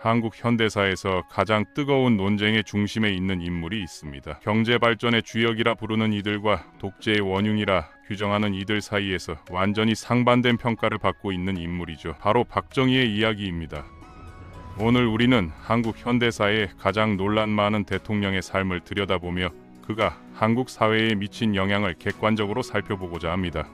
한국 현대사에서 가장 뜨거운 논쟁의 중심에 있는 인물이 있습니다. 경제 발전의 주역이라 부르는 이들과 독재의 원흉이라 규정하는 이들 사이에서 완전히 상반된 평가를 받고 있는 인물이죠. 바로 박정희의 이야기입니다. 오늘 우리는 한국 현대사의 가장 논란 많은 대통령의 삶을 들여다보며 그가 한국 사회에 미친 영향을 객관적으로 살펴보고자 합니다.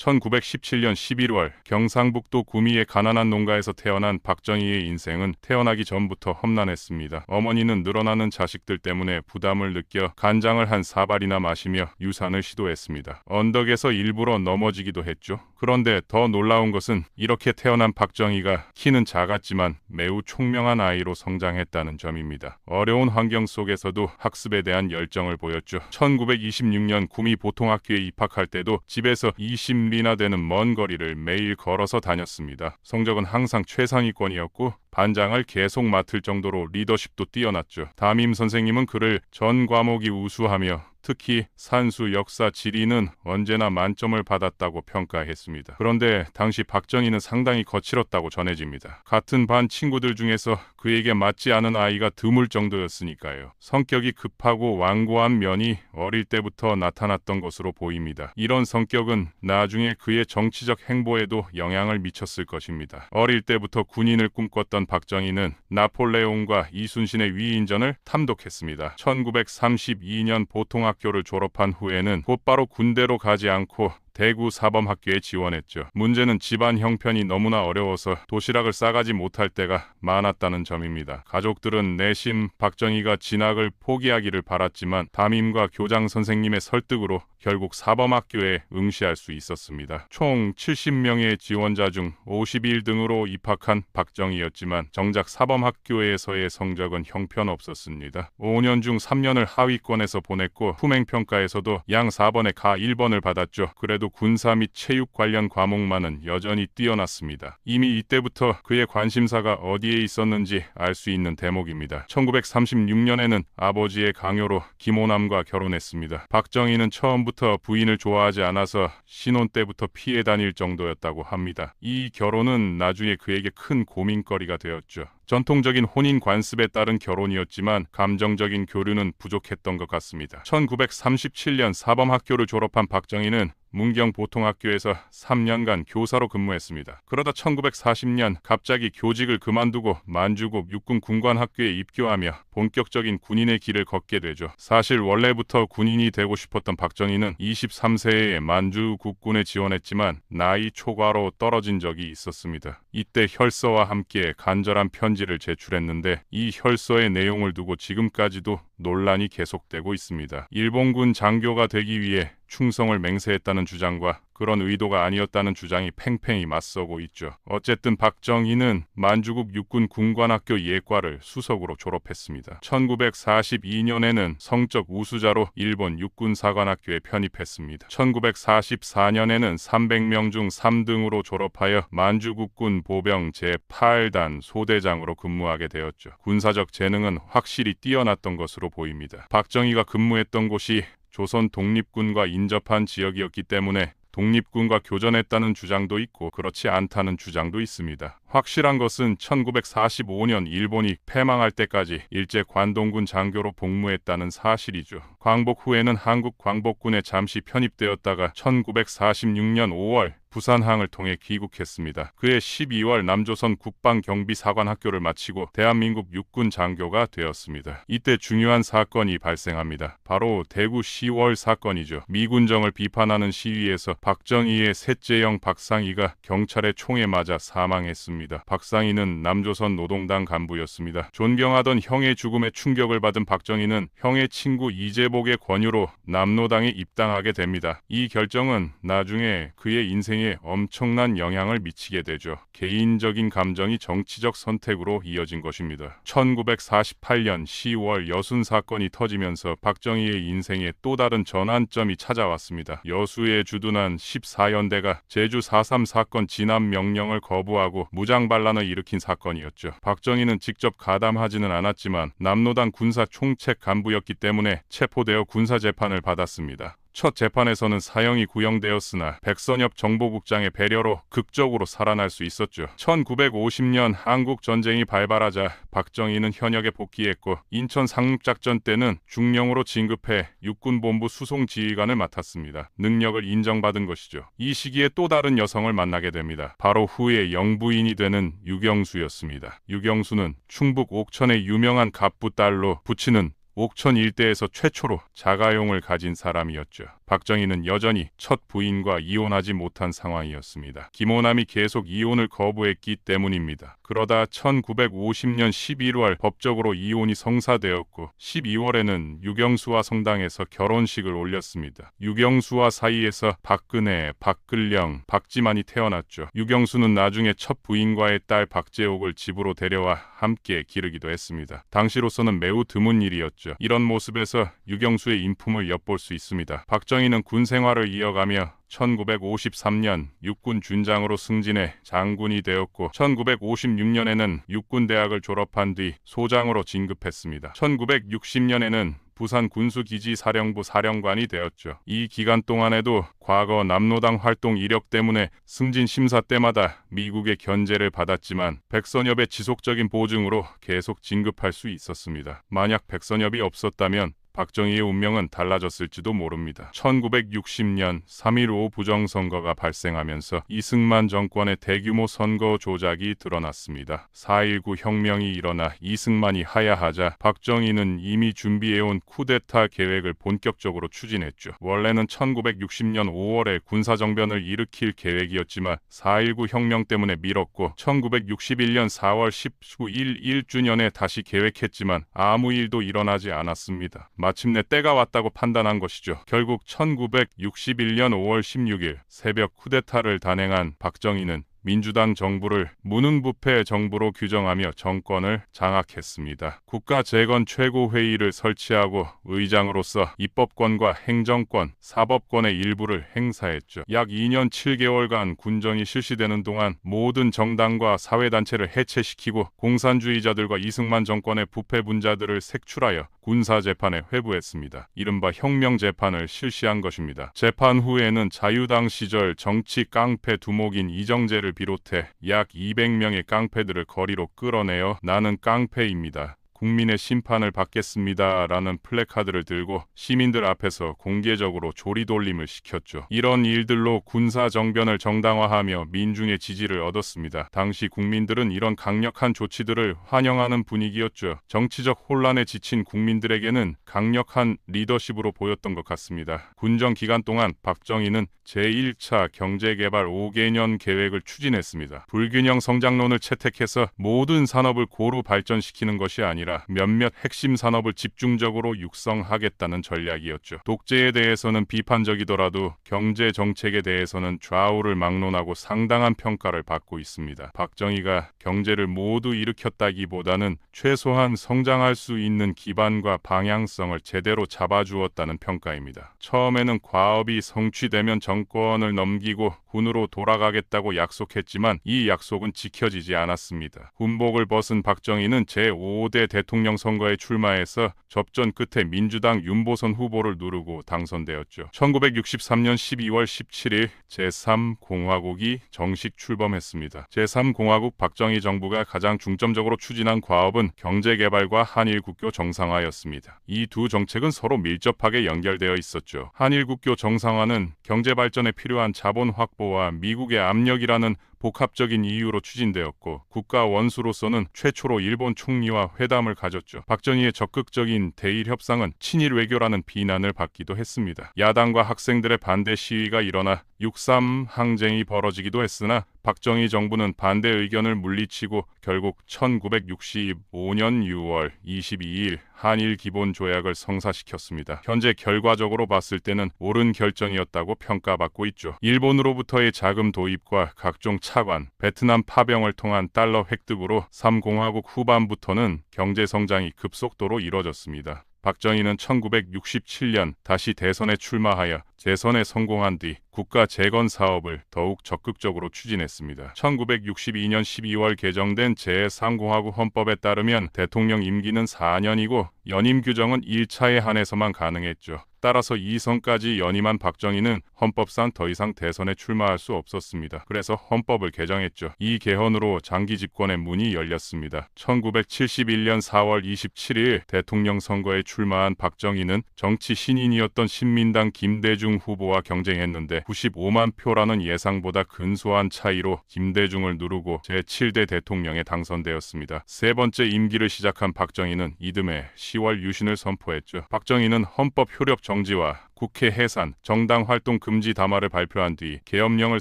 1917년 11월 경상북도 구미의 가난한 농가에서 태어난 박정희의 인생은 태어나기 전부터 험난했습니다. 어머니는 늘어나는 자식들 때문에 부담을 느껴 간장을 한 사발이나 마시며 유산을 시도했습니다. 언덕에서 일부러 넘어지기도 했죠. 그런데 더 놀라운 것은 이렇게 태어난 박정희가 키는 작았지만 매우 총명한 아이로 성장했다는 점입니다. 어려운 환경 속에서도 학습에 대한 열정을 보였죠. 1926년 구미 보통학교에 입학할 때도 집에서 20리나 되는 먼 거리를 매일 걸어서 다녔습니다. 성적은 항상 최상위권이었고 반장을 계속 맡을 정도로 리더십도 뛰어났죠. 담임 선생님은 그를 전 과목이 우수하며 특히 산수, 역사, 지리는 언제나 만점을 받았다고 평가했습니다. 그런데 당시 박정희는 상당히 거칠었다고 전해집니다. 같은 반 친구들 중에서 그에게 맞지 않은 아이가 드물 정도였으니까요. 성격이 급하고 완고한 면이 어릴 때부터 나타났던 것으로 보입니다. 이런 성격은 나중에 그의 정치적 행보에도 영향을 미쳤을 것입니다. 어릴 때부터 군인을 꿈꿨던 박정희는 나폴레옹과 이순신의 위인전을 탐독했습니다. 1932년 보통학교를 졸업한 후에는 곧바로 군대로 가지 않고 대구 사범학교에 지원했죠. 문제는 집안 형편이 너무나 어려워서 도시락을 싸가지 못할 때가 많았다는 점입니다. 가족들은 내심 박정희가 진학을 포기하기를 바랐지만 담임과 교장 선생님의 설득으로 결국 사범학교에 응시할 수 있었습니다. 총 70명의 지원자 중 51등으로 입학한 박정희였지만 정작 사범학교에서의 성적은 형편없었습니다. 5년 중 3년을 하위권에서 보냈고 후맹평가에서도 양 4번에 가 1번을 받았죠. 그래도 군사 및 체육 관련 과목만은 여전히 뛰어났습니다. 이미 이때부터 그의 관심사가 어디에 있었는지 알 수 있는 대목입니다. 1936년에는 아버지의 강요로 김호남과 결혼했습니다. 박정희는 처음부터 부인을 좋아하지 않아서 신혼 때부터 피해 다닐 정도였다고 합니다. 이 결혼은 나중에 그에게 큰 고민거리가 되었죠. 전통적인 혼인 관습에 따른 결혼이었지만 감정적인 교류는 부족했던 것 같습니다. 1937년 사범학교를 졸업한 박정희는 문경 보통학교에서 3년간 교사로 근무했습니다. 그러다 1940년 갑자기 교직을 그만두고 만주국 육군군관학교에 입교하며 본격적인 군인의 길을 걷게 되죠. 사실 원래부터 군인이 되고 싶었던 박정희는 23세에 만주 국군에 지원했지만 나이 초과로 떨어진 적이 있었습니다. 이때 혈서와 함께 간절한 편지를 제출했는데 이 혈서의 내용을 두고 지금까지도 논란이 계속되고 있습니다. 일본군 장교가 되기 위해 충성을 맹세했다는 주장과 그런 의도가 아니었다는 주장이 팽팽히 맞서고 있죠. 어쨌든 박정희는 만주국 육군 군관학교 예과를 수석으로 졸업했습니다. 1942년에는 성적 우수자로 일본 육군사관학교에 편입했습니다. 1944년에는 300명 중 3등으로 졸업하여 만주국군 보병 제8단 소대장으로 근무하게 되었죠. 군사적 재능은 확실히 뛰어났던 것으로 보입니다. 박정희가 근무했던 곳이 조선 독립군과 인접한 지역이었기 때문에 독립군과 교전했다는 주장도 있고 그렇지 않다는 주장도 있습니다. 확실한 것은 1945년 일본이 패망할 때까지 일제 관동군 장교로 복무했다는 사실이죠. 광복 후에는 한국 광복군에 잠시 편입되었다가 1946년 5월 부산항을 통해 귀국했습니다. 그해 12월 남조선 국방경비사관학교를 마치고 대한민국 육군 장교가 되었습니다. 이때 중요한 사건이 발생합니다. 바로 대구 10월 사건이죠. 미군정을 비판하는 시위에서 박정희의 셋째 형 박상희가 경찰의 총에 맞아 사망했습니다. 박상희는 남조선 노동당 간부였습니다. 존경하던 형의 죽음에 충격을 받은 박정희는 형의 친구 이재복의 권유로 남노당에 입당하게 됩니다. 이 결정은 나중에 그의 인생에 엄청난 영향을 미치게 되죠. 개인적인 감정이 정치적 선택으로 이어진 것입니다. 1948년 10월 여순 사건이 터지면서 박정희의 인생에 또 다른 전환점이 찾아왔습니다. 여수에 주둔한 14연대가 제주 4.3 사건 진압 명령을 거부하고 무장반란을 일으킨 사건이었죠. 박정희는 직접 가담하지는 않았지만 남노당 군사 총책 간부였기 때문에 체포되어 군사재판을 받았습니다. 첫 재판에서는 사형이 구형되었으나 백선엽 정보국장의 배려로 극적으로 살아날 수 있었죠. 1950년 한국 전쟁이 발발하자 박정희는 현역에 복귀했고 인천 상륙작전 때는 중령으로 진급해 육군본부 수송지휘관을 맡았습니다. 능력을 인정받은 것이죠. 이 시기에 또 다른 여성을 만나게 됩니다. 바로 후에 영부인이 되는 유경수였습니다. 유경수는 충북 옥천의 유명한 갑부 딸로 부친은 옥천 일대에서 최초로 자가용을 가진 사람이었죠. 박정희는 여전히 첫 부인과 이혼하지 못한 상황이었습니다. 김호남이 계속 이혼을 거부했기 때문입니다. 그러다 1950년 11월 법적으로 이혼이 성사되었고 12월에는 유경수와 성당에서 결혼식을 올렸습니다. 유경수와 사이에서 박근혜, 박근령, 박지만이 태어났죠. 유경수는 나중에 첫 부인과의 딸 박재옥을 집으로 데려와 함께 기르기도 했습니다. 당시로서는 매우 드문 일이었죠. 이런 모습에서 유경수의 인품을 엿볼 수 있습니다. 박정희는 군 생활을 이어가며 1953년 육군 준장으로 승진해 장군이 되었고 1956년에는 육군대학을 졸업한 뒤 소장으로 진급했습니다. 1960년에는 부산 군수기지 사령부 사령관이 되었죠. 이 기간 동안에도 과거 남로당 활동 이력 때문에 승진 심사 때마다 미국의 견제를 받았지만 백선엽의 지속적인 보증으로 계속 진급할 수 있었습니다. 만약 백선엽이 없었다면 박정희의 운명은 달라졌을지도 모릅니다. 1960년 3.15 부정선거가 발생하면서 이승만 정권의 대규모 선거 조작이 드러났습니다. 4.19 혁명이 일어나 이승만이 하야하자 박정희는 이미 준비해온 쿠데타 계획을 본격적으로 추진했죠. 원래는 1960년 5월에 군사정변을 일으킬 계획이었지만 4.19 혁명 때문에 미뤘고 1961년 4월 19일 1주년에 다시 계획했지만 아무 일도 일어나지 않았습니다. 마침내 때가 왔다고 판단한 것이죠. 결국 1961년 5월 16일 새벽 쿠데타를 단행한 박정희는 민주당 정부를 무능부패 정부로 규정하며 정권을 장악했습니다. 국가재건 최고회의를 설치하고 의장으로서 입법권과 행정권, 사법권의 일부를 행사했죠. 약 2년 7개월간 군정이 실시되는 동안 모든 정당과 사회단체를 해체시키고 공산주의자들과 이승만 정권의 부패 분자들을 색출하여 군사재판에 회부했습니다. 이른바 혁명재판을 실시한 것입니다. 재판 후에는 자유당 시절 정치 깡패 두목인 이정재를 비롯해 약 200명의 깡패들을 거리로 끌어내어 나는 깡패입니다. 국민의 심판을 받겠습니다. 라는 플래카드를 들고 시민들 앞에서 공개적으로 조리돌림을 시켰죠. 이런 일들로 군사정변을 정당화하며 민중의 지지를 얻었습니다. 당시 국민들은 이런 강력한 조치들을 환영하는 분위기였죠. 정치적 혼란에 지친 국민들에게는 강력한 리더십으로 보였던 것 같습니다. 군정 기간 동안 박정희는 제1차 경제개발 5개년 계획을 추진했습니다. 불균형 성장론을 채택해서 모든 산업을 고루 발전시키는 것이 아니라 몇몇 핵심 산업을 집중적으로 육성하겠다는 전략이었죠. 독재에 대해서는 비판적이더라도 경제 정책에 대해서는 좌우를 막론하고 상당한 평가를 받고 있습니다. 박정희가 경제를 모두 일으켰다기보다는 최소한 성장할 수 있는 기반과 방향성을 제대로 잡아주었다는 평가입니다. 처음에는 과업이 성취되면 정권을 넘기고 군으로 돌아가겠다고 약속했지만 이 약속은 지켜지지 않았습니다. 군복을 벗은 박정희는 제5대 대통령 선거에 출마해서 접전 끝에 민주당 윤보선 후보를 누르고 당선되었죠. 1963년 12월 17일 제3공화국이 정식 출범했습니다. 제3공화국 박정희 정부가 가장 중점적으로 추진한 과업은 경제개발과 한일국교 정상화였습니다. 이 두 정책은 서로 밀접하게 연결되어 있었죠. 한일국교 정상화는 경제발전에 필요한 자본 확보와 미국의 압력이라는 복합적인 이유로 추진되었고 국가 원수로서는 최초로 일본 총리와 회담을 가졌죠. 박정희의 적극적인 대일 협상은 친일 외교라는 비난을 받기도 했습니다. 야당과 학생들의 반대 시위가 일어나 6.3 항쟁이 벌어지기도 했으나 박정희 정부는 반대 의견을 물리치고 결국 1965년 6월 22일 한일 기본 조약을 성사시켰습니다. 현재 결과적으로 봤을 때는 옳은 결정이었다고 평가받고 있죠. 일본으로부터의 자금 도입과 각종 차관, 베트남 파병을 통한 달러 획득으로 3공화국 후반부터는 경제 성장이 급속도로 이뤄졌습니다. 박정희는 1967년 다시 대선에 출마하여 재선에 성공한 뒤 국가 재건 사업을 더욱 적극적으로 추진했습니다. 1962년 12월 개정된 제3공화국 헌법에 따르면 대통령 임기는 4년이고 연임 규정은 1차에 한해서만 가능했죠. 따라서 2선까지 연임한 박정희는 헌법상 더 이상 대선에 출마할 수 없었습니다. 그래서 헌법을 개정했죠. 이 개헌으로 장기 집권의 문이 열렸습니다. 1971년 4월 27일 대통령 선거에 출마한 박정희는 정치 신인이었던 신민당 김대중 후보와 경쟁했는데 95만 표라는 예상보다 근소한 차이로 김대중을 누르고 제7대 대통령에 당선되었습니다. 세 번째 임기를 시작한 박정희는 이듬해 10월 유신을 선포했죠. 박정희는 헌법 효력 정지와 국회 해산, 정당 활동 금지 담화를 발표한 뒤 계엄령을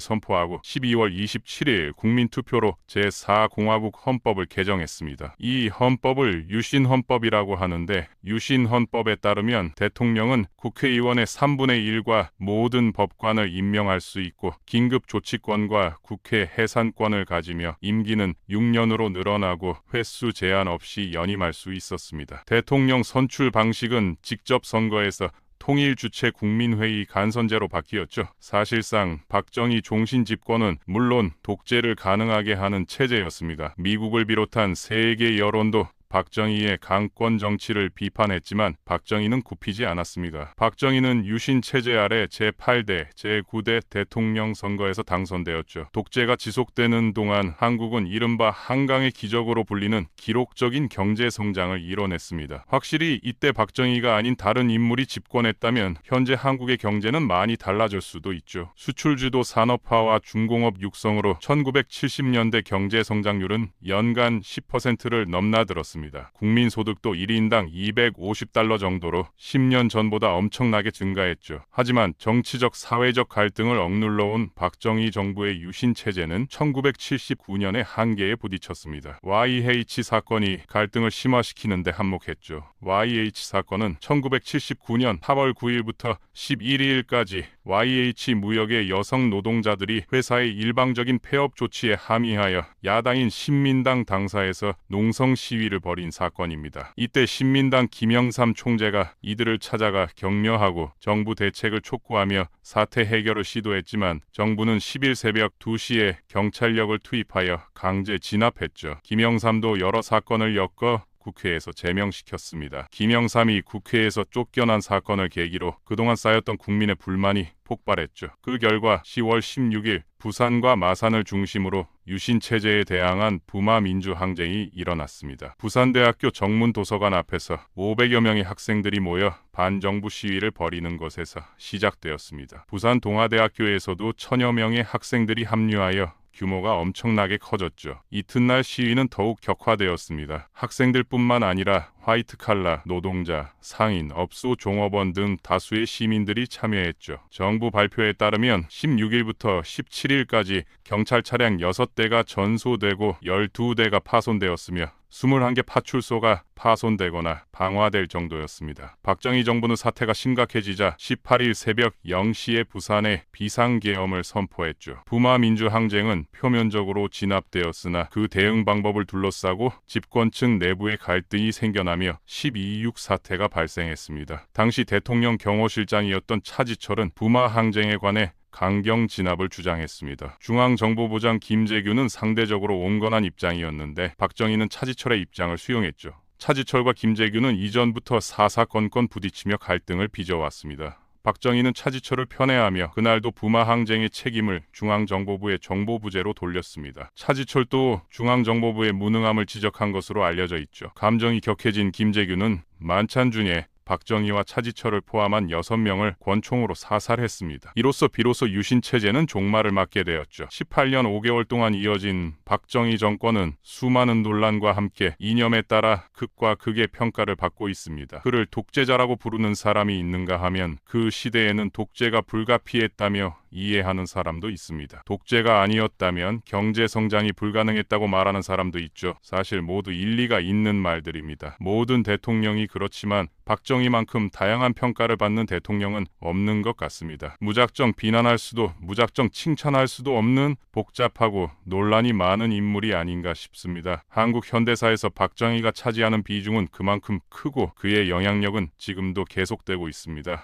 선포하고 12월 27일 국민투표로 제4공화국 헌법을 개정했습니다. 이 헌법을 유신헌법이라고 하는데 유신헌법에 따르면 대통령은 국회의원의 3분의 1과 모든 법관을 임명할 수 있고 긴급조치권과 국회 해산권을 가지며 임기는 6년으로 늘어나고 횟수 제한 없이 연임할 수 있었습니다. 대통령 선출 방식은 직접 선거에서 통일 주체 국민회의 간선제로 바뀌었죠. 사실상 박정희 종신 집권은 물론 독재를 가능하게 하는 체제였습니다. 미국을 비롯한 세계 여론도 박정희의 강권 정치를 비판했지만 박정희는 굽히지 않았습니다. 박정희는 유신 체제 아래 제8대, 제9대 대통령 선거에서 당선되었죠. 독재가 지속되는 동안 한국은 이른바 한강의 기적으로 불리는 기록적인 경제 성장을 이뤄냈습니다. 확실히 이때 박정희가 아닌 다른 인물이 집권했다면 현재 한국의 경제는 많이 달라질 수도 있죠. 수출주도 산업화와 중공업 육성으로 1970년대 경제 성장률은 연간 10%를 넘나들었습니다. 국민소득도 1인당 250달러 정도로 10년 전보다 엄청나게 증가했죠. 하지만 정치적 사회적 갈등을 억눌러온 박정희 정부의 유신체제는 1979년에 한계에 부딪혔습니다. YH 사건이 갈등을 심화시키는데 한몫했죠. YH 사건은 1979년 8월 9일부터 11일까지 YH 무역의 여성 노동자들이 회사의 일방적인 폐업 조치에 함의하여 야당인 신민당 당사에서 농성 시위를 벌인 사건입니다. 이때 신민당 김영삼 총재가 이들을 찾아가 격려하고 정부 대책을 촉구하며 사태 해결을 시도했지만 정부는 10일 새벽 2시에 경찰력을 투입하여 강제 진압했죠. 김영삼도 여러 사건을 엮어 국회에서 제명시켰습니다. 김영삼이 국회에서 쫓겨난 사건을 계기로 그동안 쌓였던 국민의 불만이 폭발했죠. 그 결과 10월 16일 부산과 마산을 중심으로 유신체제에 대항한 부마민주항쟁이 일어났습니다. 부산대학교 정문도서관 앞에서 500여 명의 학생들이 모여 반정부 시위를 벌이는 것에서 시작되었습니다. 부산 동아대학교에서도 1000여 명의 학생들이 합류하여 규모가 엄청나게 커졌죠. 이튿날 시위는 더욱 격화되었습니다. 학생들뿐만 아니라 화이트칼라, 노동자, 상인, 업소, 종업원 등 다수의 시민들이 참여했죠. 정부 발표에 따르면 16일부터 17일까지 경찰 차량 6대가 전소되고 12대가 파손되었으며 21개 파출소가 파손되거나 방화될 정도였습니다. 박정희 정부는 사태가 심각해지자 18일 새벽 0시에 부산에 비상계엄을 선포했죠. 부마민주항쟁은 표면적으로 진압되었으나 그 대응 방법을 둘러싸고 집권층 내부의 갈등이 생겨나며 12.6 사태가 발생했습니다. 당시 대통령 경호실장이었던 차지철은 부마항쟁에 관해 강경 진압을 주장했습니다. 중앙정보부장 김재규는 상대적으로 온건한 입장이었는데 박정희는 차지철의 입장을 수용했죠. 차지철과 김재규는 이전부터 사사건건 부딪히며 갈등을 빚어왔습니다. 박정희는 차지철을 편애하며 그날도 부마항쟁의 책임을 중앙정보부의 정보부재로 돌렸습니다. 차지철도 중앙정보부의 무능함을 지적한 것으로 알려져 있죠. 감정이 격해진 김재규는 만찬중에 박정희와 차지철을 포함한 6명을 권총으로 사살했습니다. 이로써 비로소 유신체제는 종말을 맞게 되었죠. 18년 5개월 동안 이어진 박정희 정권은 수많은 논란과 함께 이념에 따라 극과 극의 평가를 받고 있습니다. 그를 독재자라고 부르는 사람이 있는가 하면 그 시대에는 독재가 불가피했다며 이해하는 사람도 있습니다. 독재가 아니었다면 경제 성장이 불가능했다고 말하는 사람도 있죠. 사실 모두 일리가 있는 말들입니다. 모든 대통령이 그렇지만 박정희만큼 다양한 평가를 받는 대통령은 없는 것 같습니다. 무작정 비난할 수도 무작정 칭찬할 수도 없는 복잡하고 논란이 많은 인물이 아닌가 싶습니다. 한국 현대사에서 박정희가 차지하는 비중은 그만큼 크고 그의 영향력은 지금도 계속되고 있습니다.